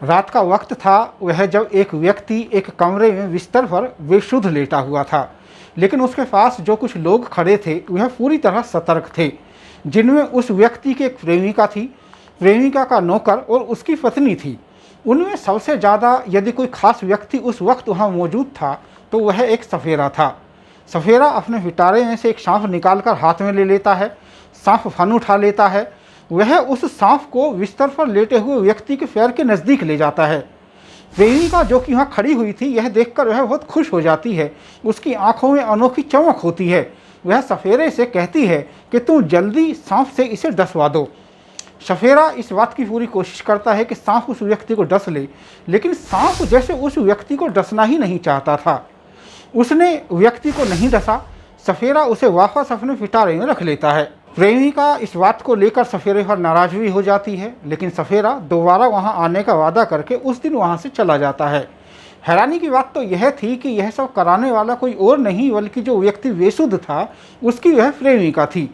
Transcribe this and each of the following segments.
रात का वक्त था, वह जब एक व्यक्ति एक कमरे में बिस्तर पर बेसुध लेटा हुआ था, लेकिन उसके पास जो कुछ लोग खड़े थे वह पूरी तरह सतर्क थे, जिनमें उस व्यक्ति की एक प्रेमिका थी, प्रेमिका का नौकर और उसकी पत्नी थी। उनमें सबसे ज़्यादा यदि कोई खास व्यक्ति उस वक्त वहाँ मौजूद था तो वह एक सफ़ेरा था। सफ़ेरा अपने पिटारे में से एक सांप निकालकर हाथ में ले लेता है, सांप फन उठा लेता है। वह उस सांप को बिस्तर पर लेटे हुए व्यक्ति के पैर के नज़दीक ले जाता है। प्रेमिका जो कि वहाँ खड़ी हुई थी, यह देखकर वह बहुत खुश हो जाती है। उसकी आंखों में अनोखी चमक होती है। वह सफ़ेरे से कहती है कि तुम जल्दी सांप से इसे डसवा दो। सफ़ेरा इस बात की पूरी कोशिश करता है कि सांप उस व्यक्ति को डस ले, लेकिन सांप जैसे उस व्यक्ति को डसना ही नहीं चाहता था। उसने व्यक्ति को नहीं डसा। सफ़ेरा उसे वापस अपने पिटारे में रख लेता है। प्रेमिका इस बात को लेकर सफ़ेरे पर नाराज भी हो जाती है, लेकिन सफ़ेरा दोबारा वहां आने का वादा करके उस दिन वहां से चला जाता है। हैरानी की बात तो यह थी कि यह सब कराने वाला कोई और नहीं बल्कि जो व्यक्ति बेसुध था उसकी वह प्रेमिका थी,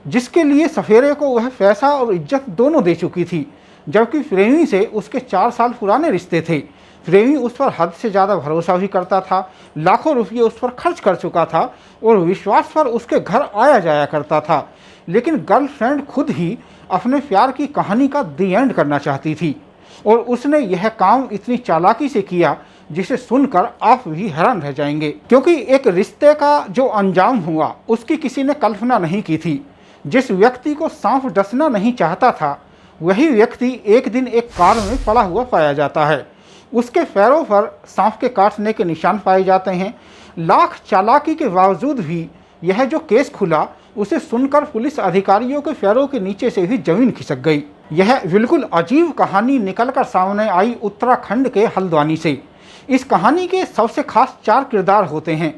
जिसके लिए सफ़ेरे को वह पैसा और इज्जत दोनों दे चुकी थी, जबकि प्रेमी से उसके 4 साल पुराने रिश्ते थे। प्रेमी उस पर हद से ज़्यादा भरोसा भी करता था, लाखों रुपये उस पर खर्च कर चुका था और विश्वास पर उसके घर आया जाया करता था। लेकिन गर्लफ्रेंड खुद ही अपने प्यार की कहानी का दी एंड करना चाहती थी, और उसने यह काम इतनी चालाकी से किया जिसे सुनकर आप भी हैरान रह जाएंगे, क्योंकि एक रिश्ते का जो अंजाम हुआ उसकी किसी ने कल्पना नहीं की थी। जिस व्यक्ति को सांप डसना नहीं चाहता था, वही व्यक्ति एक दिन एक कार में पड़ा हुआ पाया जाता है। उसके पैरों पर सांप के काटने के निशान पाए जाते हैं। लाख चालाकी के बावजूद भी यह जो केस खुला, उसे सुनकर पुलिस अधिकारियों के पैरों के नीचे से भी जमीन खिसक गई। यह बिल्कुल अजीब कहानी निकलकर सामने आई उत्तराखंड के हल्द्वानी से। इस कहानी के सबसे खास 4 किरदार होते हैं।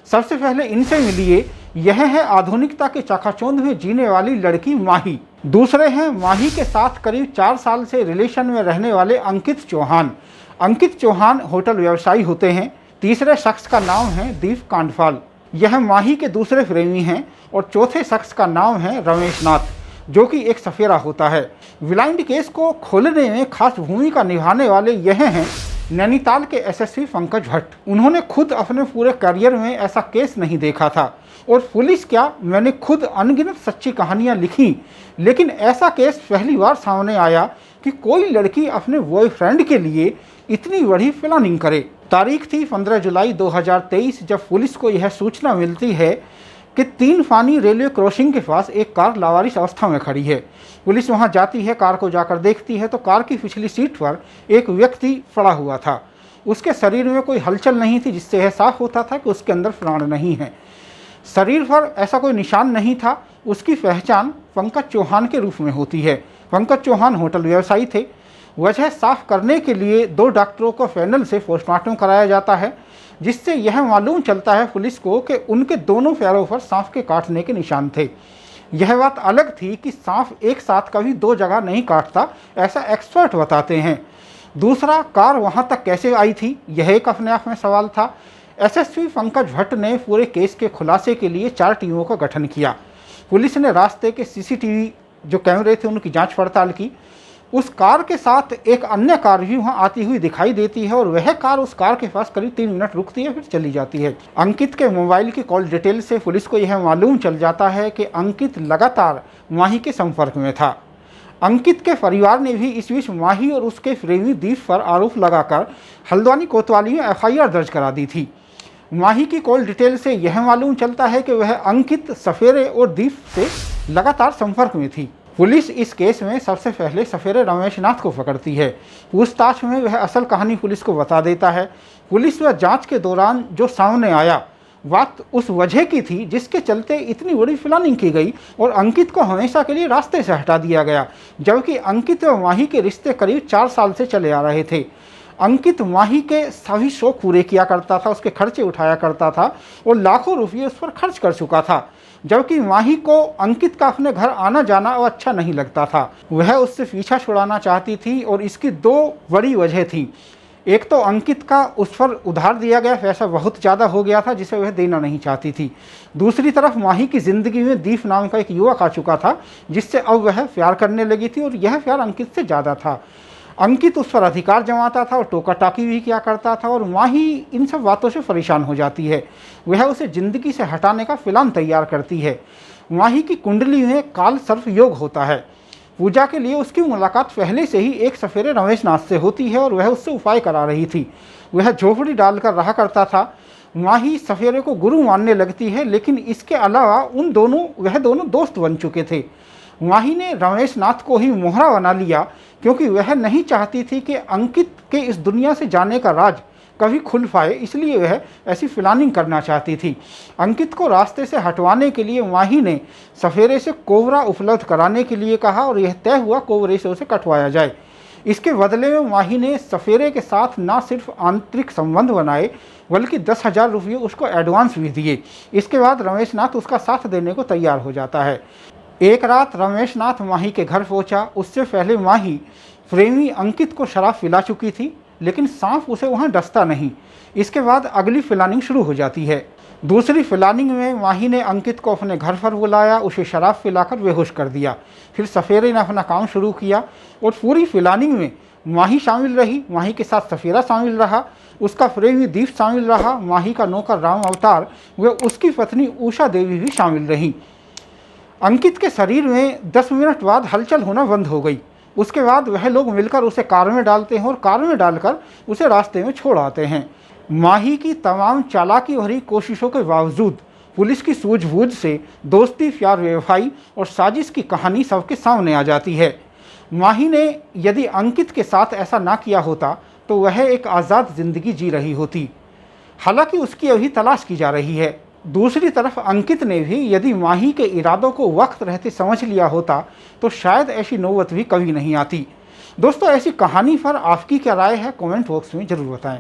सबसे पहले इनसे मिलिए, यह है आधुनिकता के चकाचौंध में जीने वाली लड़की माही। दूसरे हैं माही के साथ करीब 4 साल से रिलेशन में रहने वाले अंकित चौहान। अंकित चौहान होटल व्यवसायी होते हैं। तीसरे शख्स का नाम है दीप कांडपाल, यह माही के दूसरे प्रेमी हैं। और चौथे शख्स का नाम है रमेश नाथ, जो कि एक सफ़ेरा होता है। ब्लाइंड केस को खोलने में खास भूमिका निभाने वाले यह हैं नैनीताल के एसएसपी पंकज भट्ट। उन्होंने खुद अपने पूरे करियर में ऐसा केस नहीं देखा था, और पुलिस क्या, मैंने खुद अनगिनत सच्ची कहानियां लिखी, लेकिन ऐसा केस पहली बार सामने आया कि कोई लड़की अपने बॉयफ्रेंड के लिए इतनी बड़ी प्लानिंग करे। तारीख थी 15 जुलाई 2023, जब पुलिस को यह सूचना मिलती है कि 3 पानी रेलवे क्रॉसिंग के पास एक कार लावारिस अवस्था में खड़ी है। पुलिस वहां जाती है, कार को जाकर देखती है तो कार की पिछली सीट पर एक व्यक्ति पड़ा हुआ था। उसके शरीर में कोई हलचल नहीं थी, जिससे यह साफ होता था कि उसके अंदर प्राण नहीं है। शरीर पर ऐसा कोई निशान नहीं था। उसकी पहचान पंकज चौहान के रूप में होती है। पंकज चौहान होटल व्यवसायी थे। वजह साफ करने के लिए 2 डॉक्टरों को पैनल से पोस्टमार्टम कराया जाता है, जिससे यह मालूम चलता है पुलिस को कि उनके दोनों पैरों पर सांप के काटने के निशान थे। यह बात अलग थी कि सांप एक साथ कभी 2 जगह नहीं काटता, ऐसा एक्सपर्ट बताते हैं। दूसरा, कार वहां तक कैसे आई थी, यह एक अपने आप में सवाल था। एसएसपी पंकज भट्ट ने पूरे केस के खुलासे के लिए 4 टीमों का गठन किया। पुलिस ने रास्ते के सीसीटीवी जो कैमरे थे उनकी जांच पड़ताल की। उस कार के साथ एक अन्य कार भी वहां आती हुई दिखाई देती है, और वह कार उस कार के पास करीब 3 मिनट रुकती है, फिर चली जाती है। अंकित के मोबाइल की कॉल डिटेल से पुलिस को यह मालूम चल जाता है कि अंकित लगातार माही के संपर्क में था। अंकित के परिवार ने भी इस बीच माही और उसके प्रेमी दीप पर आरोप लगाकर हल्द्वानी कोतवाली में एफआईआर दर्ज करा दी थी। माही की कॉल डिटेल से यह मालूम चलता है कि वह अंकित, सफ़ेरे और दीप से लगातार संपर्क में थी। पुलिस इस केस में सबसे पहले सफ़ेरे रमेश नाथ को पकड़ती है। पूछताछ में वह असल कहानी पुलिस को बता देता है। पुलिस व जांच के दौरान जो सामने आया, बात उस वजह की थी जिसके चलते इतनी बड़ी प्लानिंग की गई और अंकित को हमेशा के लिए रास्ते से हटा दिया गया, जबकि अंकित व माही के रिश्ते करीब 4 साल से चले आ रहे थे। अंकित माही के सभी शौक पूरे किया करता था, उसके खर्चे उठाया करता था और लाखों रुपये उस पर खर्च कर चुका था, जबकि माही को अंकित का अपने घर आना जाना अच्छा नहीं लगता था। वह उससे पीछा छुड़ाना चाहती थी, और इसकी 2 बड़ी वजह थी। एक तो अंकित का उस पर उधार दिया गया पैसा बहुत ज़्यादा हो गया था, जिसे वह देना नहीं चाहती थी। दूसरी तरफ माही की ज़िंदगी में दीप नाम का एक युवक आ चुका था, जिससे अब वह प्यार करने लगी थी, और यह प्यार अंकित से ज़्यादा था। अंकित उस पर अधिकार जमाता था और टोका टाकी भी किया करता था और माही इन सब बातों से परेशान हो जाती है। वह उसे जिंदगी से हटाने का प्लान तैयार करती है। माही की कुंडली में काल सर्प योग होता है। पूजा के लिए उसकी मुलाकात पहले से ही एक सफेरे रमेश नाथ से होती है और वह उससे उपाय करा रही थी। वह झोपड़ी डालकर रहा करता था। माही सफेरे को गुरु मानने लगती है, लेकिन इसके अलावा वह दोनों दोस्त बन चुके थे। माही ने रमेश नाथ को ही मोहरा बना लिया, क्योंकि वह नहीं चाहती थी कि अंकित के इस दुनिया से जाने का राज कभी खुल पाए, इसलिए वह ऐसी प्लानिंग करना चाहती थी। अंकित को रास्ते से हटवाने के लिए माही ने सफेरे से कोबरा उपलब्ध कराने के लिए कहा और यह तय हुआ कोबरे से उसे कटवाया जाए। इसके बदले में माही ने सफेरे के साथ न सिर्फ आंतरिक संबंध बनाए, बल्कि 10,000 रुपये उसको एडवांस भी दिए। इसके बाद रमेश नाथ उसका साथ देने को तैयार हो जाता है। एक रात रमेश नाथ माही के घर पहुंचा। उससे पहले माही प्रेमी अंकित को शराब पिला चुकी थी, लेकिन सांप उसे वहां डसता नहीं। इसके बाद अगली प्लानिंग शुरू हो जाती है। दूसरी प्लानिंग में माही ने अंकित को अपने घर पर बुलाया, उसे शराब पिलाकर बेहोश कर दिया। फिर सफेरे ने अपना काम शुरू किया और पूरी प्लानिंग में माही शामिल रही, माही के साथ सफेरा शामिल रहा, उसका प्रेमी दीप शामिल रहा, माही का नौकर राम अवतार व उसकी पत्नी उषा देवी भी शामिल रहीं। अंकित के शरीर में 10 मिनट बाद हलचल होना बंद हो गई। उसके बाद वह लोग मिलकर उसे कार में डालते हैं और कार में डालकर उसे रास्ते में छोड़ आते हैं। माही की तमाम चालाकी भरी कोशिशों के बावजूद पुलिस की सूझबूझ से दोस्ती, प्यार, बेवफाई और साजिश की कहानी सबके सामने आ जाती है। माही ने यदि अंकित के साथ ऐसा ना किया होता तो वह एक आज़ाद जिंदगी जी रही होती। हालांकि उसकी अभी तलाश की जा रही है। दूसरी तरफ अंकित ने भी यदि माही के इरादों को वक्त रहते समझ लिया होता तो शायद ऐसी नौबत भी कभी नहीं आती। दोस्तों, ऐसी कहानी पर आपकी क्या राय है, कमेंट बॉक्स में ज़रूर बताएं।